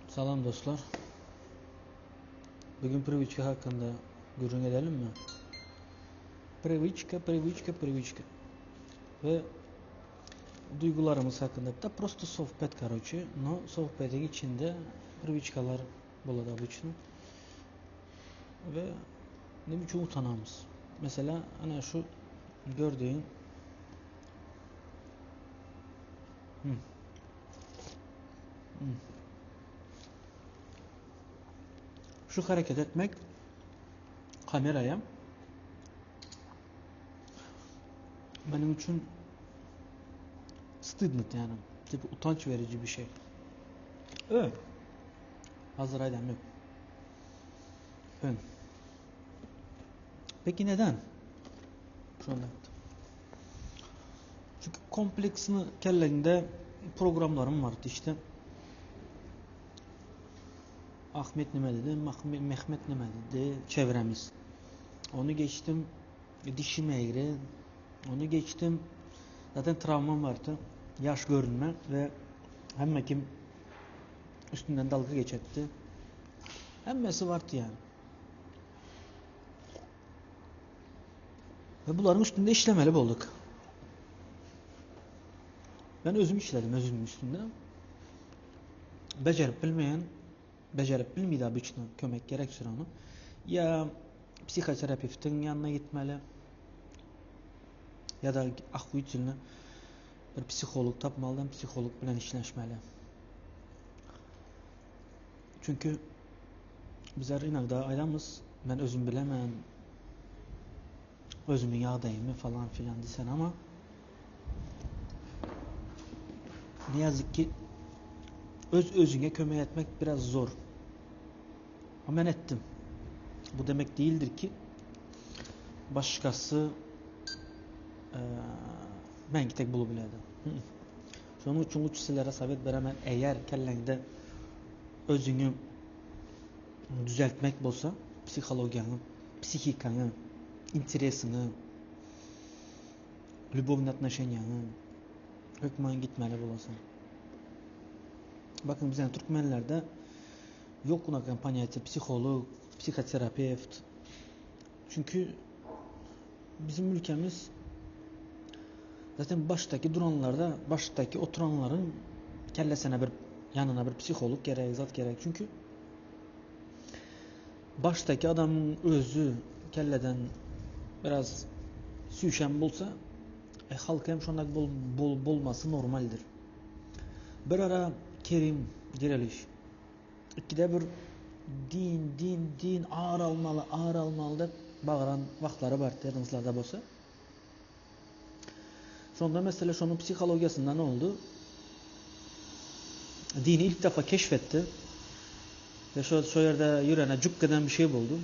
Salam dostlar. Bugün привычка hakkında görün edelim mi? Привычка. Ve duygularımız hakkında. Da просто sohbet короче. No sohbetin içinde привычкалар болады обычно. Ve ne biçim utanamız. Mesela ana şu gördüğün şu hareket etmek kameraya benim için stыдно yani. Utanç verici bir şey. Evet. Hazır aydan yok. Evet. Peki neden? Şu anda. Çünkü kompleksini kellerinde programlarım vardı işte. Ahmet ne dedi, Mehmet ne dedi, çevremiz. Onu geçtim, dişim eğri, onu geçtim. Zaten travmam vardı, yaş görünme ve hem kim üstünden dalga geçetti. Hemmesi vardı yani. Ve bunların üstünde işlemeli olduk. Ben özüm işledim, özümün üstünde. Becerip bilmeydi abi için kömek gerekir onu. Ya psikoterapevtin yanına gitmeli ya da aklı için bir psikolog tapmalı, psikolog bilen işleşmeli. Çünkü bizler inakda aylamız, ben özüm bilemem, özümün yağdayımı falan filan desen ama ne yazık ki özüne kömek etmek biraz zor. Ama ben ettim. Bu demek değildir ki başkası ben tek bulu biledi. Şunun için uçsuzlara sabit veremem. Eğer kellende özünü düzeltmek olsa psikologiyanı, psihikanı, interesini, любовные отношенияны hükmen gitmeli bulasın. Bakın bizden Türkmenlerde yok buna kampanyası psikolog, psikoterapeut. Çünkü bizim ülkemiz zaten baştaki oturanların kellesine yanına bir psikolog gerek, zat gerek. Çünkü baştaki adamın özü kelleden biraz süşen bulsa halk hem şundak bulması normaldir. Bir ara Kerim direliş. İkide bir din ağır almalı da bağıran vaxtları var yadınızlarda bolsa. Sonunda mesela şunun psikologiyasında ne oldu? Dini ilk defa keşfetti. Ve şu yerde yürene cükkeden bir şey buldu.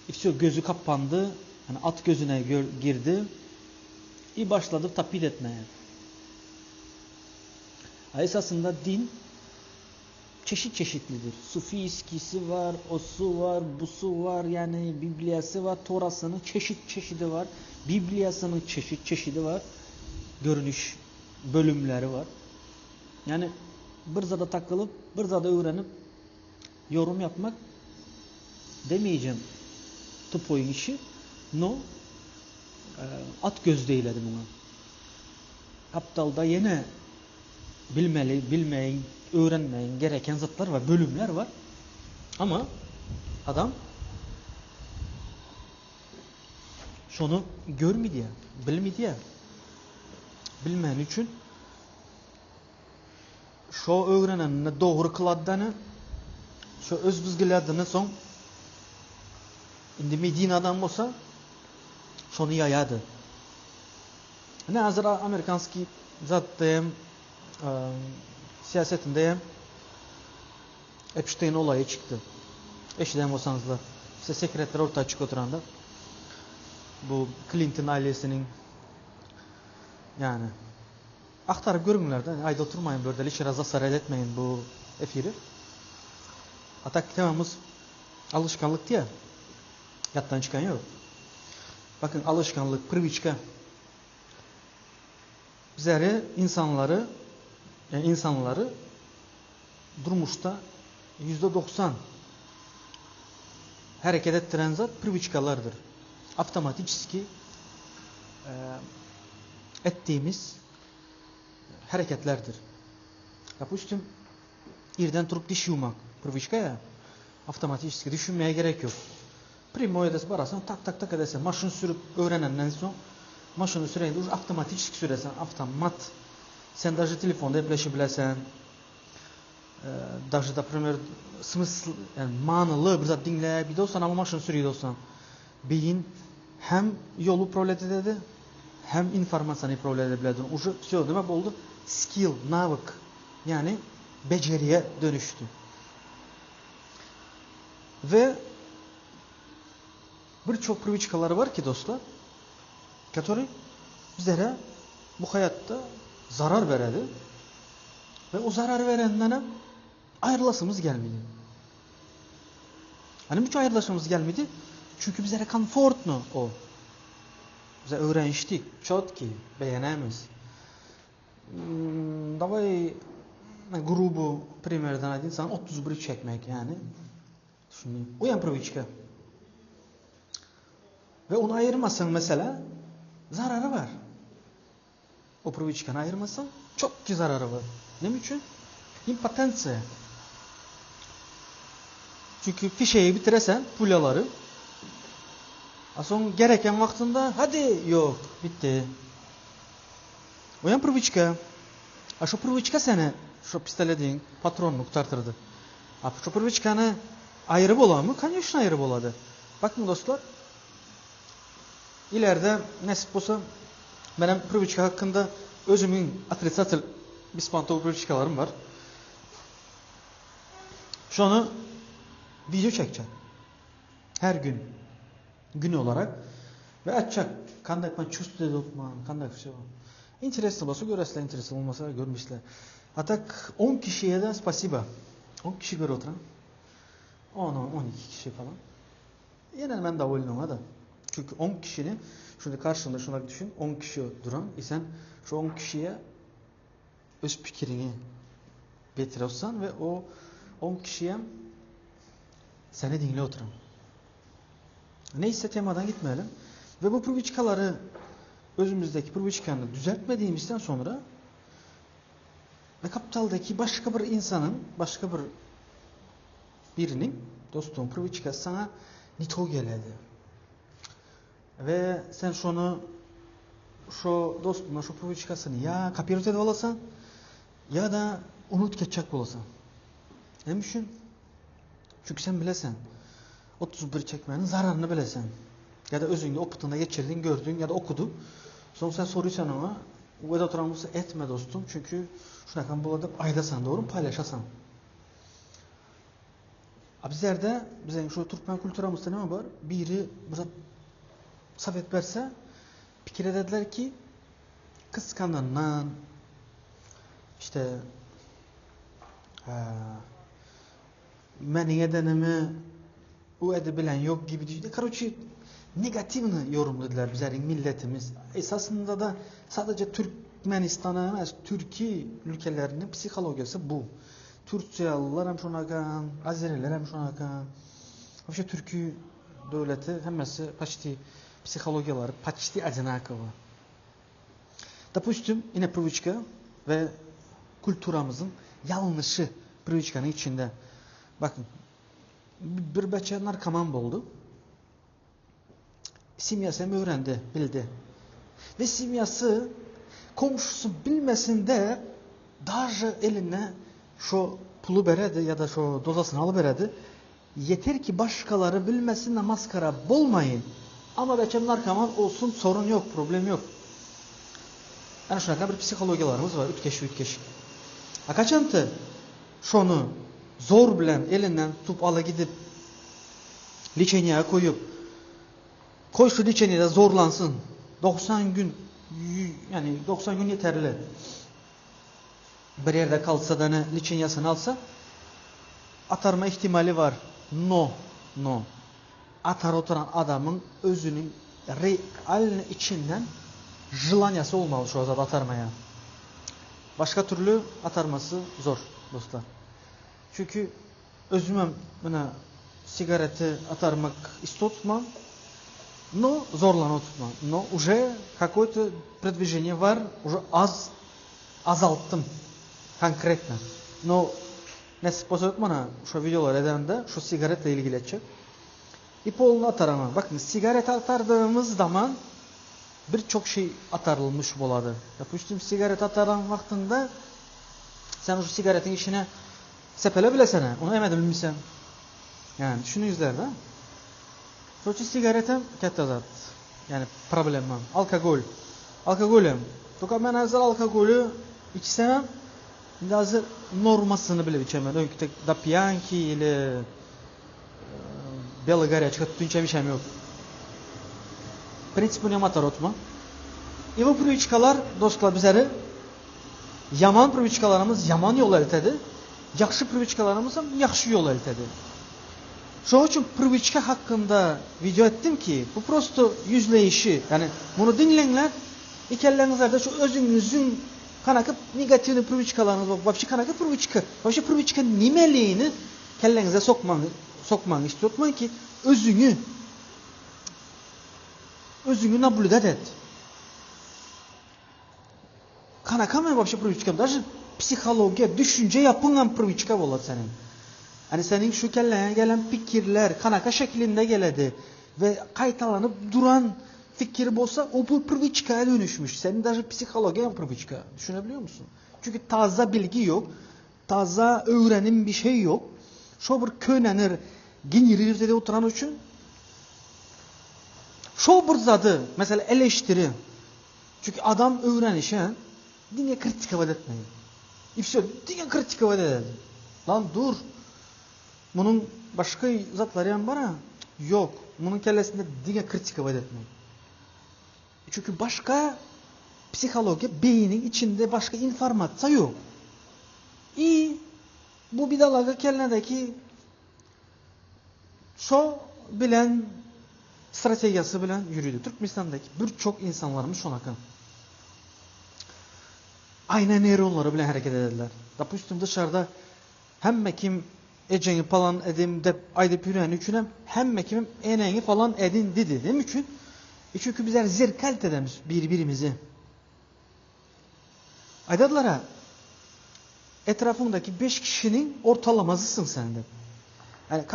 İşte gözü kapandı. Yani at gözüne girdi. Başladı tapit etmeye. Esasında din çeşitlidir. Sufiskisi var, osu var, busu var, yani Bibliyası var, Torasının çeşidi var. Bibliyasının çeşidi var. Görünüş bölümleri var. Yani bir zada takılıp, bir zada öğrenip yorum yapmak demeyeceğim tıp oyun işi. No. At göz değildi buna. Aptalda yine bilmeyin, öğrenmeyin gereken zatlar var, bölümler var. Ama adam şunu görmedi ya, bilmedi ya. Bilmeyen için şu öğrenenini doğru kıladığını, şu öz bizgiladığını son indi medin adam olsa şunu yayadı. Ne hazır Amerikanski zattayım siyasetindeyim Epstein olayı çıktı. Eşiden olsanız da size sekretler ortaya çık oturanda bu Clinton ailesinin yani aktarıp görünürler de ayda oturmayın böyle hiç raza sarar etmeyin bu efiri. Hatta temamız alışkanlık diye yattan çıkan yok. Bakın alışkanlık, привычка bizleri insanları durmuşta %90 hareket ettiren zat priviçkalardır. Avtomatiski ettiğimiz hareketlerdir. Допустим, irden turup diş yumak priviçka ya, avtomatiski düşünmeye gerek yok. Primo edesi barasan tak tak tak edesen, maşın sürüp öğrenenden son maşını süreyinde uç avtomatik süresen, avtomat. Sen даже telefonda yaplaşabilirsen, даже, например, смысл, yani manalı bir zat dinle, bir de olsan ama maşını sürüyor olsan, beyin hem yolu problem ededi, hem informasyonu problem edebilirdi. Ucu все demek oldu, skill, navık, yani beceriye dönüştü. Ve birçok priviçkaları var ki dostlar, которые bizlere bu hayatta zarar veredi ve o zarar verenden ayrılasımız gelmedi. Hani hiç ayrılasımız gelmedi? Çünkü bizlere komfortlu o. Bize öğreniştik, çotki, beğenemiz. Davay grubu primerden aydın sana 31 çekmek yani. Şimdi o yan priviçka. Ve onu ayırmasan mesela zararı var. O priviçkanı ayırmasan çok ki zararı var. Ne için? İmpotensiya. Çünkü fişeyi bitiresen pulyaları son gereken vaktinde hadi yok bitti. O yan priviçka. Şu priviçka seni şu pistoletin patronluk tartırdı. Şu priviçkanı ayrı ola mı? Конечно ayrı oladı. Bakın dostlar. İleride nasip olsa benim priviçka hakkında özümün отрицатель беспонтовый priviçkalarım var. Şunu video çekeceğim. Her gün. Gün olarak. Ve açacak. Kandak ben çüstü dokman. Kandak bir şey var. İnteresli olsa göresler, interesli olmasa görmüşler. Hatta 10 kişiye de spasiba. 10 kişi göre oturan. 10-12 kişi falan. Yine ben davulun ona da. Çünkü 10 kişinin şurada karşında şuna düşün. 10 kişi duran. Sen şu 10 kişiye öz fikrini getiriyorsan ve o 10 kişiye seni dinle oturan. Neyse temadan gitmeyelim. Ve bu priviçkaları özümüzdeki priviçkanı düzeltmediğimizden sonra ve kapitaldaki başka bir insanın, başka birinin dostum priviçkası sana nito geledi. Ve sen şunu şu dostuna şu priviçkasını ya kapirot edip alasan ya da unut geçecek olasan. Ne için? Çünkü sen bilesen 31 çekmenin zararını bilesen. Ya da özünde oputunda geçirdin, gördün ya da okudun. Sonra sen soruyorsan ona o da oturan olsa etme dostum. Çünkü şuna kan buladıp aydasan doğru mu paylaşasan. Bizlerde bizim şu Türkmen kültürümüzde ne var? Biri mesela sabit verse fikir ederler ki kıskanından işte meni edenimi o edebilen yok gibi düşündü. Karoçi negatifini yorumladılar bizlerin milletimiz. Esasında da sadece Türkmenistan'a emez, Türkiye ülkelerinin psikolojisi bu. Türkçeyalılar hem şunakan, Azeriler hem şunakan. Вообще Türkiye devleti hemmesi почти psikologiyaları, почти одинаково. Допустим, yine priviçka ve kültürümüzün yanlışı priviçkanın içinde. Bakın, bir beçe narkoman oldu. Simyasını öğrendi, bildi. Ve simyası komşusu bilmesinde darca eline şu pulu beredi ya da şu dozasını alıveredi. Yeter ki başkaları bilmesin de maskara bulmayın. Ama beçe narkoman olsun sorun yok, problem yok. Yani şuna bir psikologiyalarımız var, ütkeş. Akaçantı şunu zor bilen elinden tutup ala gidip liçeniye koyup koy şu liçeniye zorlansın. 90 gün yani 90 gün yeterli. Bir yerde kalsa da ne liçenyasını alsa atarma ihtimali var. No. Atar oturan adamın özünün real içinden jılanyası olmalı şu azat atarmaya. Başka türlü atarması zor dostlar. Çünkü özümem buna sigareti atarmak istotmam, но зорлано tutmam. Но уже какое-то продвижение var, уже azalttım konkretно. Но nasip olsa bana şu videolar edende şu sigaretle ilgili edecek. İpoğulunu atarama. Bakın sigaret atardığımız zaman birçok şey atarılmış boladı. Yapıştım sigaret ataran vaktinde sen şu sigaretin içine sepele bilesene. Onu emedi bilmişsen. Yani düşünüyorlar da. Soçu sigaretim katta zat. Yani problemim. Alkol. Alkolüm. Toka ben hazır alkolü içsem şimdi hazır normasını bile içemem. Öykü da piyanki ile белый горячий, тünçem içem yok. Принцип bunu atar otma. Bu привычкалар dostlar bizleri yaman привычкаларımız yaman yol eltedi. Yaxşı привычкаларımız ham yaxşı yol eltedi. Şoň üçin привычка hakkında video ettim ki bu prosto yüzleyişi. Yani bunu dinleyenler ikellerinizde şu özünüzün kanakıp negatif привычкаларınız var. Вообще kanakıp привычка. Вообще привычка nimeliğini kellenize sokmanı istiyortman ki özünü nablüdet et. Kanaka mı вообще привычка? Даже psikoloji, düşünce yapılan привычка болады senin. Hani senin şu kellene gelen fikirler kanaka şeklinde geledi ve kaytalanıp duran fikir olsa o bu привычкa'ya dönüşmüş. Senin даже psikolojiye привычка. Düşünebiliyor musun? Çünkü taze bilgi yok. Taze öğrenim bir şey yok. Şu bir könenir ginyirizde oturan için şu bir zadı mesela eleştiri. Çünkü adam öğrenişe dine kritik etmeyin. İfşa dine kritik edildi. Lan dur. Bunun başka zatları yan var ha? Yok. Bunun kellesinde dine kritik etmeyin. Çünkü başka psikoloji beynin içinde başka informasyon yok. Bu bidalaga kelledeki şu bilen stratejisi bilen yürüdü. Türkmenistan'daki birçok insanlarımız şuna yakın. Aynen nöronları bilen hareket ederler. Допустим dışarıda hemme kim eceni falan edim de ayda püren üçünem hemme kim eneni falan edin dedi. Değil mi için? Çünkü bizler zerkalt edemiz birbirimizi. Aydadılara etrafındaki 5 kişinin ortalamasısın sen de. Yani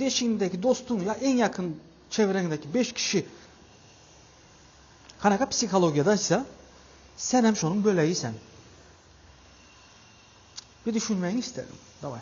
deşindeki dostun ya en yakın çevrendeki 5 kişi kanaka psikolojidaysa sen hem şunun böyleysen. Bir düşünmeni isterim. Davay.